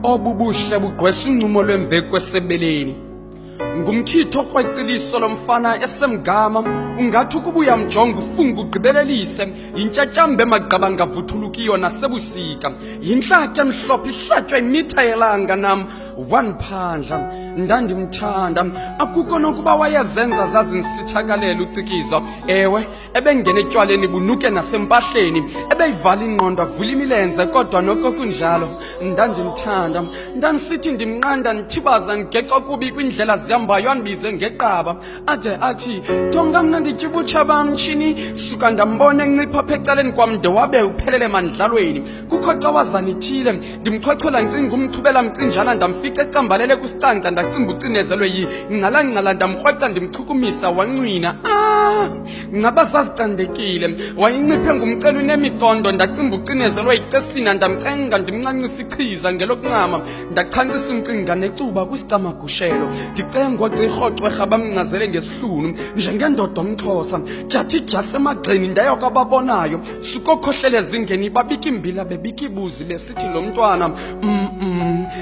obubuhle bugqwesa uncumo lwemveku kwesebeleni. Ngumkhitho okrweciliso lomfana esemgama, ungathi ukuba uyamjonga ufunga ugqibelelise, yintyatyambe emagqabanga avuthulukiyo nasebusika, yintlaki emhlophe ihlatywa imitha yelanga nam waniphandla. Ndandimthanda, akukho nokuba wayezenza zazinsithakalela uCikizo. Ewe, ebengena etywaleni bunuke nasempahleni, ebeyivala ingqondo avula imilenze, kodwa noko kunjalo ndandimthanda. Ndandisithi ndimnqanda ndithibaza ndigexa kubi kwindlela zihambayo andibize ngeqaba, ade athi tonga mna ndityibutsha bamtshini. Suka ndambona encipha apha ecaleni kwam de wabe uphelele mandlalweni. Kukho cawazana ithile ndimchwechwela ndicinga umchubela mcinjana, ndamfica ecambalele kwisicangca ndacimba ucinezelwe yingcalangcala, ndamkrweca ndimchukumisa wancwina. Ncaba zazicandekile, wayinciphe ngumcelo unemicondo, ndacimba ucinezelwe yicesina, ndamcenga ndimncancisa ichiza ngelokuncama, ndachancisisa umcinga necuba kwisicamagushelo, ndicengwa cirhoxwerha bamncazele ngesihlunu njengendoda omXhosa. Jathi dyasi emagxeni ndayoka babonayo, sukokhohlele zingeni babika imbila bebika ibuzi besithi lo mntwana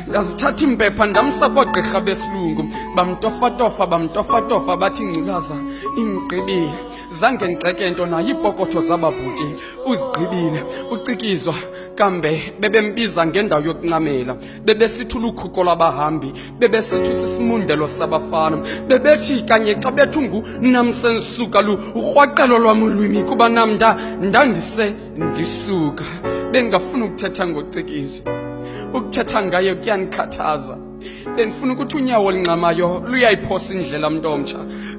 ngazithatha impepha ndamsa koogqirha besilungu, bamtofatofa bathi ngculaza imgqibile. Zange ndixeke nto nayo iipokotho zababhuti, uzigqibile uCikizwa. Kambe bebembiza ngendawo yokuncamela, bebesithi ulukhuko lwabahambi, bebesithi sisimundelo sabafana, bebethi kanye xa bethu namsensuka urhwaqelo lwam ulwimi kuba nam ndandise ndisuka. Bengafuna ukuthetha ngoCikizwa, ukuthetha ngaye kuyanikhathaza. Bendifuna ukuthi unyawo oluncamayo luyayiphosa indlela mntomtsha,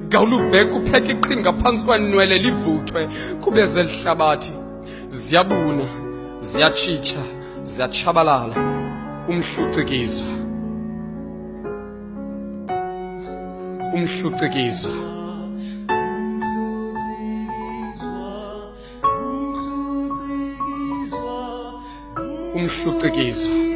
gawulubheka upheka iqhinga phantsi kwanwele livuthwe kube zelihlabathi. Ziyabuna, ziyatshitsha, ziyatshabalala. UMhluCikizwa, UMhluCikizwa. UMhluCikizwa.